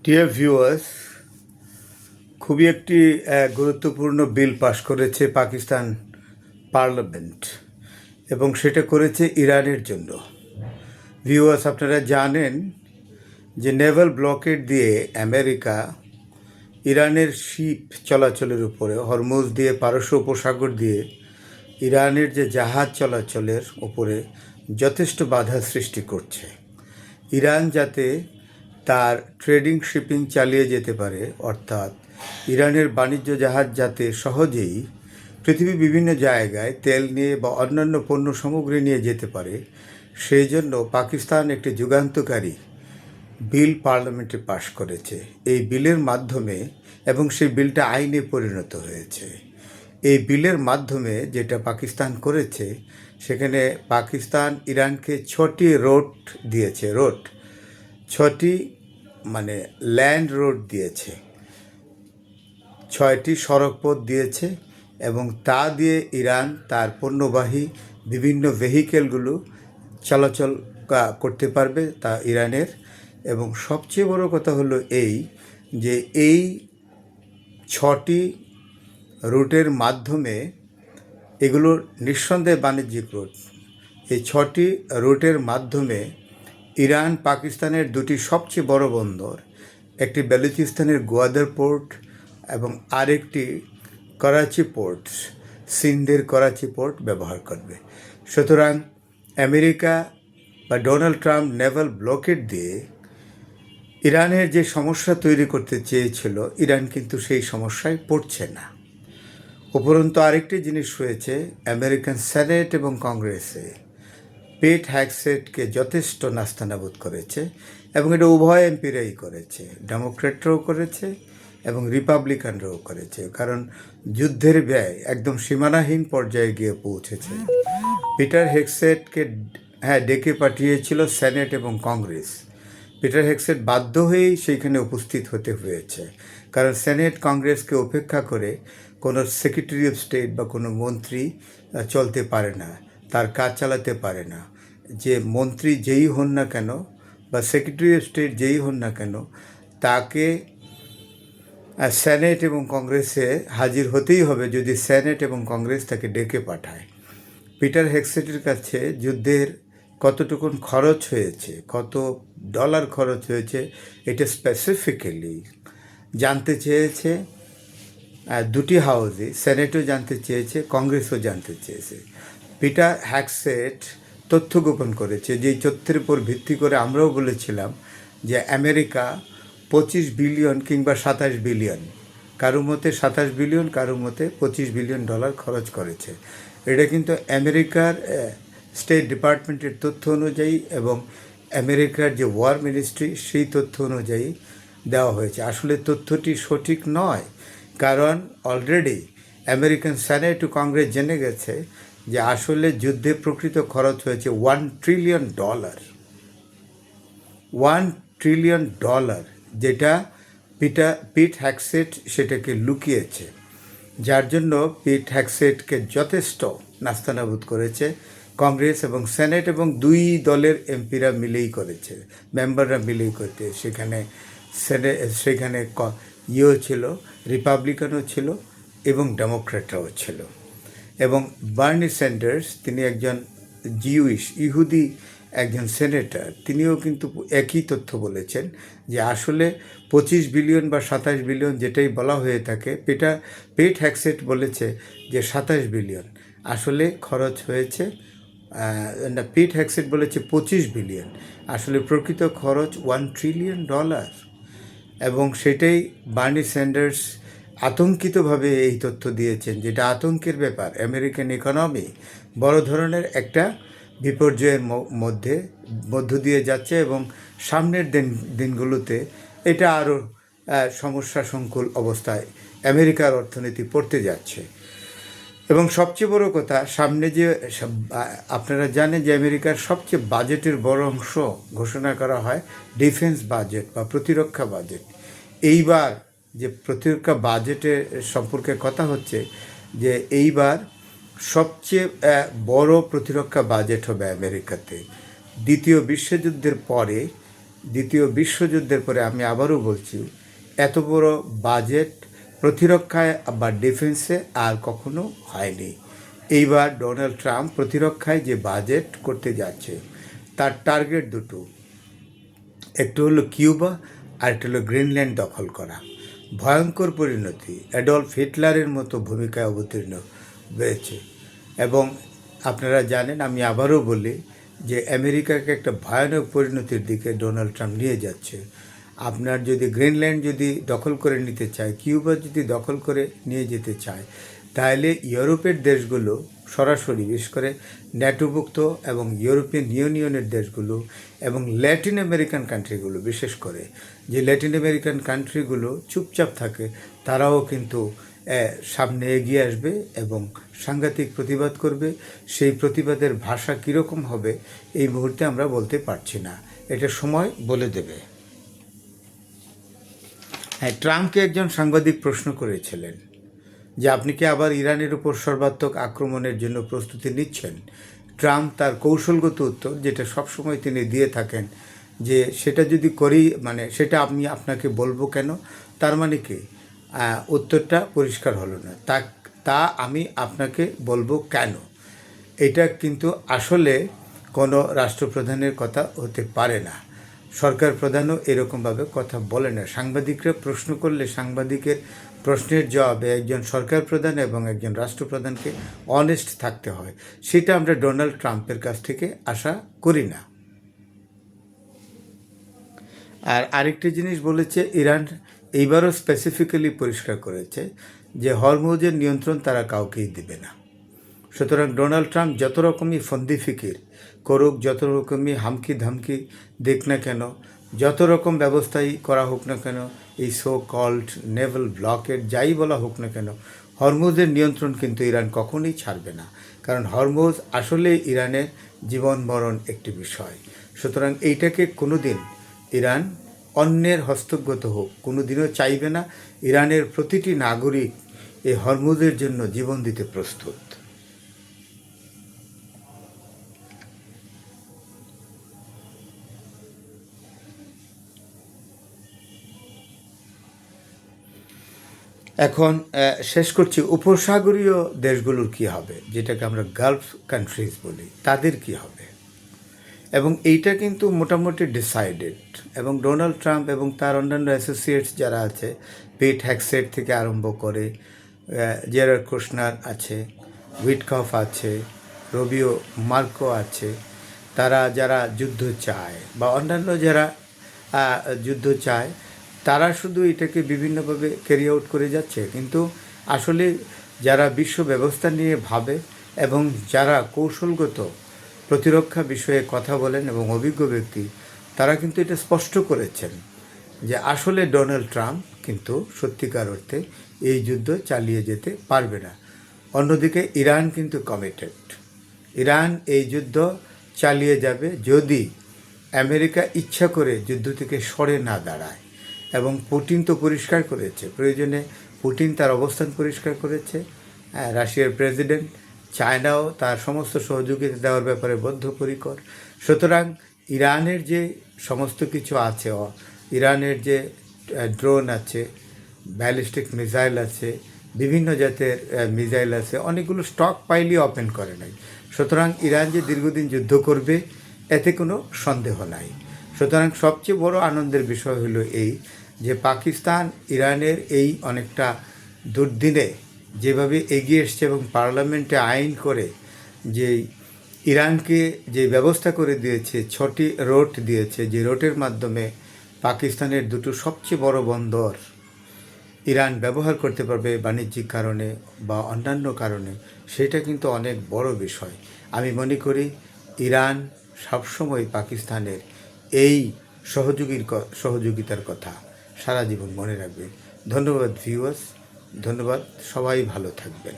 Dear viewers, খুবই একটি গুরুত্বপূর্ণ বিল পাশ করেছে পাকিস্তান পার্লামেন্ট এবং সেটা করেছে ইরানের জন্য। ভিউয়ার্স, আপনারা জানেন যে নেভাল ব্লকেড দিয়ে আমেরিকা ইরানের শিপ চলাচলের উপরে, হরমুজ দিয়ে, পারস্য উপসাগর দিয়ে ইরানের যে জাহাজ চলাচলের উপরে যথেষ্ট বাধা সৃষ্টি করছে। ইরান যাতে তার ট্রেডিং শিপিং চালিয়ে যেতে পারে, অর্থাৎ ইরানের বাণিজ্য জাহাজ যাতে সহজেই পৃথিবীর বিভিন্ন জায়গায় তেল নিয়ে বা অন্যান্য পণ্য সামগ্রী নিয়ে যেতে পারে, সেই জন্য পাকিস্তান একটি যুগান্তকারী বিল পার্লামেন্টে পাশ করেছে। এই বিলের মাধ্যমে, এবং সেই বিলটা আইনে পরিণত হয়েছে। এই বিলের মাধ্যমে যেটা পাকিস্তান করেছে, সেখানে পাকিস্তান ইরানকে 6টি রোড দিয়েছে। রোড 6টি, মানে ল্যান্ড রোড দিয়েছে, 6টি সড়কপথ দিয়েছে এবং তা দিয়ে ইরান তার পণ্যবাহী বিভিন্ন ভেহিকেলগুলো চলাচল করতে পারবে, তা ইরানের। এবং সবচেয়ে বড় কথা হলো এই যে এই 6টি রুটের মাধ্যমে, এগুলো নিঃসন্দেহে বাণিজ্যিক রুট, এই 6টি রুটের মাধ্যমে ইরান পাকিস্তানের দুটি সবচেয়ে বড় বন্দর, একটি বেলুচিস্তানের গোয়াদার পোর্ট এবং আরেকটি করাচি পোর্ট, সিন্ধের করাচি পোর্ট ব্যবহার করবে। সুতরাং আমেরিকা বা ডোনাল্ড ট্রাম্প নেভাল ব্লকেড দিয়ে ইরানের যে সমস্যা তৈরি করতে চেয়েছিল, ইরান কিন্তু সেই সমস্যায় পড়ছে না। উপরন্তু আরেকটি জিনিস হয়েছে, আমেরিকান সেনেট এবং কংগ্রেসে পেট হ্যাগসেটকে যথেষ্ট নাস্তানাবুদ করেছে এবং এটা উভয় এমপিরাই করেছে, ডেমোক্র্যাটরাও করেছে এবং রিপাবলিকানরাও করেছে। কারণ যুদ্ধের ব্যয় একদম সীমানাহীন পর্যায়ে গিয়ে পৌঁছেছে। পিটার হেগসেটকে ডেকে পাঠিয়েছিল সেনেট এবং কংগ্রেস। পিটার হেগসেট বাধ্য হয়েই সেইখানে উপস্থিত হতে হয়েছে, কারণ সেনেট কংগ্রেসকে উপেক্ষা করে কোনো সেক্রেটারি অফ স্টেট বা কোনো মন্ত্রী চলতে পারে না, তার কাজ চালাতে পারে না। যে মন্ত্রী যেই হন না কেন বা সেক্রেটারি অফ স্টেট যেই হন না কেন, তাকে সেনেট এবং কংগ্রেসে হাজির হতেই হবে যদি সেনেট এবং কংগ্রেস তাকে ডেকে পাঠায়। পিটার হেগসেটের কাছে যুদ্ধের কতটুকুন খরচ হয়েছে, কত ডলার খরচ হয়েছে, এটা স্পেসিফিক্যালি জানতে চেয়েছে দুটি হাউসই, সেনেটও জানতে চেয়েছে, কংগ্রেসও জানতে চেয়েছে। পিটার হেগসেট তথ্য গোপন করেছে, যেই তথ্যের উপর ভিত্তি করে আমরাও বলেছিলাম যে আমেরিকা 25 বিলিয়ন কিংবা 27 বিলিয়ন, কারো মতে 27 বিলিয়ন, কারো মতে 25 বিলিয়ন ডলার খরচ করেছে। এটা কিন্তু আমেরিকার স্টেট ডিপার্টমেন্টের তথ্য অনুযায়ী এবং আমেরিকার যে ওয়ার মিনিস্ট্রি, সেই তথ্য অনুযায়ী দেওয়া হয়েছে। আসলে তথ্যটি সঠিক নয়, কারণ অলরেডি আমেরিকান সেনেট ও কংগ্রেস জেনে গেছে যে আসলে যুদ্ধে প্রকৃত খরচ হয়েছে $1 ট্রিলিয়ন। $1 ট্রিলিয়ন, যেটা পিট হ্যাগসেট সেটাকে লুকিয়েছে, যার জন্য পিট হ্যাগসেটকে যথেষ্ট নাস্তানাবুদ করেছে কংগ্রেস এবং সেনেট, এবং দুই দলের এমপিরা মিলেই করেছে, মেম্বাররা মিলেই করতে। সেখানে ছিল, রিপাবলিকানও ছিল এবং ডেমোক্র্যাটরাও ছিল। এবং বার্নি স্যান্ডার্স, তিনি একজন ইহুদি একজন সেনেটর, তিনিও কিন্তু একই তথ্য বলেছেন যে আসলে 25 বিলিয়ন বা 27 বিলিয়ন যেটাই বলা হয়ে থাকে, পিট হ্যাগসেট বলেছে যে 27 বিলিয়ন আসলে খরচ হয়েছে। পিট হ্যাগসেট বলেছে 25 বিলিয়ন, আসলে প্রকৃত খরচ $1 ট্রিলিয়ন। এবং সেটাই বার্নি স্যান্ডার্স আতঙ্কিতভাবে এই তথ্য দিয়েছেন, যেটা আতঙ্কের ব্যাপার। আমেরিকান ইকোনমি বড় ধরনের একটা বিপর্যয়ের মধ্য দিয়ে যাচ্ছে এবং সামনের দিনগুলোতে এটা আরও সমস্যা সংকুল অবস্থায় আমেরিকার অর্থনীতি পড়তে যাচ্ছে। এবং সবচেয়ে বড় কথা, সামনে যে আপনারা জানেন যে আমেরিকার সবচেয়ে বাজেটের বড় অংশ ঘোষণা করা হয় ডিফেন্স বাজেট বা প্রতিরক্ষা বাজেট। এইবার যে প্রতিরক্ষা বাজেটের সম্পর্কে কথা হচ্ছে, যে এইবার সবচেয়ে বড় প্রতিরক্ষা বাজেট হবে আমেরিকাতে। দ্বিতীয় বিশ্বযুদ্ধের পরে দ্বিতীয় বিশ্বযুদ্ধের পরে, আমি আবারও বলছি, এত বড় বাজেট প্রতিরক্ষায় বা ডিফেন্সে আর কখনো হয়নি। এইবার ডোনাল্ড ট্রাম্প প্রতিরক্ষায় যে বাজেট করতে যাচ্ছে তার টার্গেট দুটো, একটু হলো কিউবা আর একটা হলো গ্রিনল্যান্ড দখল করা। ভয়ঙ্কর পরিণতি, অ্যাডলফ হিটলারের মতো ভূমিকায় অবতীর্ণ হয়েছে। এবং আপনারা জানেন, আমি আবারও বলি যে আমেরিকাকে একটা ভয়ানক পরিণতির দিকে ডোনাল্ড ট্রাম্প নিয়ে যাচ্ছে। আপনার যদি গ্রিনল্যান্ড যদি দখল করে নিতে চায়, কিউবা যদি দখল করে নিয়ে যেতে চায়, তাহলে ইউরোপের দেশগুলো সরাসরি, বিশেষ করে ন্যাটোভুক্ত এবং ইউরোপিয়ান ইউনিয়নের দেশগুলো এবং ল্যাটিন আমেরিকান কান্ট্রিগুলো, বিশেষ করে যে ল্যাটিন আমেরিকান কান্ট্রিগুলো চুপচাপ থাকে, তারাও কিন্তু সামনে এগিয়ে আসবে এবং সাংঘাতিক প্রতিবাদ করবে। সেই প্রতিবাদের ভাষা কীরকম হবে এই মুহূর্তে আমরা বলতে পারছি না, এটা সময় বলে দেবে। হ্যাঁ, ট্রাম্পকে একজন সাংবাদিক প্রশ্ন করেছিলেন যে আপনি কি আবার ইরানের উপর সর্বাত্মক আক্রমণের জন্য প্রস্তুতি নিচ্ছেন। ট্রাম্প তার কৌশলগত উত্তর, যেটা সবসময় তিনি দিয়ে থাকেন, যে সেটা যদি করি মানে সেটা আমি আপনাকে বলবো কেন, তার মানে কি উত্তরটা পরিষ্কার হলো না। তা আমি আপনাকে বলবো কেন, এটা কিন্তু আসলে কোনো রাষ্ট্রপ্রধানের কথা হতে পারে না। সরকার প্রধানও এরকমভাবে কথা বলে না। সাংবাদিকরা প্রশ্ন করলে সাংবাদিকের প্রশ্নের জবাবে একজন সরকার প্রধান এবং একজন রাষ্ট্রপ্রধানকে অনেস্ট থাকতে হয়। সেটা আমরা ডোনাল্ড ট্রাম্পের কাছ থেকে আশা করি না। আর আরেকটি জিনিস বলেছে, ইরান এইবারও স্পেসিফিক্যালি পরিষ্কার করেছে যে হরমুজের নিয়ন্ত্রণ তারা কাউকেই দেবে না। সুতরাং ডোনাল্ড ট্রাম্প যত রকমই ফন্দি ফিকির করুক, যত রকমই হামকি ধামকি দেখ না কেন, যত রকম ব্যবস্থাই করা হোক না কেন, এই সো কল্ড নেভাল ব্লকের যাই বলা হোক না কেন, হরমুজের নিয়ন্ত্রণ কিন্তু ইরান কখনোই ছাড়বে না। কারণ হরমুজ আসলে ইরানের জীবন মরণ একটি বিষয়। সুতরাং এইটাকে কোনো দিন ইরান অন্যের হস্তগত হোক কোনো দিনও চাইবে না। ইরানের প্রতিটি নাগরিক এই হরমুজের জন্য জীবন দিতে প্রস্তুত। এখন শেষ করছি, উপসাগরীয় দেশগুলোর কি হবে, যেটাকে আমরা গালফ কান্ট্রিজ বলি, তাদের কি হবে। এবং এইটা কিন্তু মোটামুটি ডিসাইডেড। এবং ডোনাল্ড ট্রাম্প এবং তার অন্যান্য অ্যাসোসিয়েটস যারা আছে, পিট হ্যাগসেট থেকে আরম্ভ করে জেরার্ড কুশনার আছে, উইটকফ আছে, রবিও মার্কো আছে, তারা যারা যুদ্ধ চায় বা অন্যান্য যারা যুদ্ধ চায়, তারা শুধু এটাকে বিভিন্নভাবে ক্যারি আউট করে যাচ্ছে। কিন্তু আসলে যারা বিশ্ব ব্যবস্থা নিয়ে ভাবে এবং যারা কৌশলগত প্রতিরক্ষা বিষয়ে কথা বলেন এবং অভিজ্ঞ ব্যক্তি, তারা কিন্তু এটা স্পষ্ট করেছেন যে আসলে ডোনাল্ড ট্রাম্প কিন্তু সত্যিকার অর্থে এই যুদ্ধ চালিয়ে যেতে পারবে না। অন্যদিকে ইরান কিন্তু কমিটেড। ইরান এই যুদ্ধ চালিয়ে যাবে যদি আমেরিকা ইচ্ছা করে যুদ্ধ থেকে সরে না দাঁড়ায়। এবং পুতিন তো পরিষ্কার করেছে, প্রয়োজনে পুতিন তার অবস্থান পরিষ্কার করেছে। রাশিয়ার প্রেসিডেন্ট, চায়নাও তার সমস্ত সহযোগিতা দেওয়ার ব্যাপারে বদ্ধপরিকর। সুতরাং ইরানের যে সমস্ত কিছু আছে, ইরানের যে ড্রোন আছে, ব্যালিস্টিক মিসাইল আছে, বিভিন্ন জাতের মিসাইল আছে, অনেকগুলো স্টক পাইলই ওপেন করে নাই। সুতরাং ইরান যে দীর্ঘদিন যুদ্ধ করবে এতে কোনো সন্দেহ নাই। সুতরাং সবচেয়ে বড় আনন্দের বিষয় হলো এই যে পাকিস্তান ইরানের এই অনেকটা দুর্দিনে যেভাবে এগিয়ে এসছে এবং পার্লামেন্টে আইন করে যে ইরানকে যে ব্যবস্থা করে দিয়েছে, 6টি রোড দিয়েছে, যে রোডের মাধ্যমে পাকিস্তানের দুটো সবচেয়ে বড় বন্দর ইরান ব্যবহার করতে পারবে বাণিজ্যিক কারণে বা অন্যান্য কারণে, সেটা কিন্তু অনেক বড় বিষয়। আমি মনে করি ইরান সবসময় পাকিস্তানের এই সহযোগিতার কথা সারা জীবন মনে রাখবে। ধন্যবাদ ভিউয়ার্স, ধন্যবাদ, সবাই ভালো থাকবেন।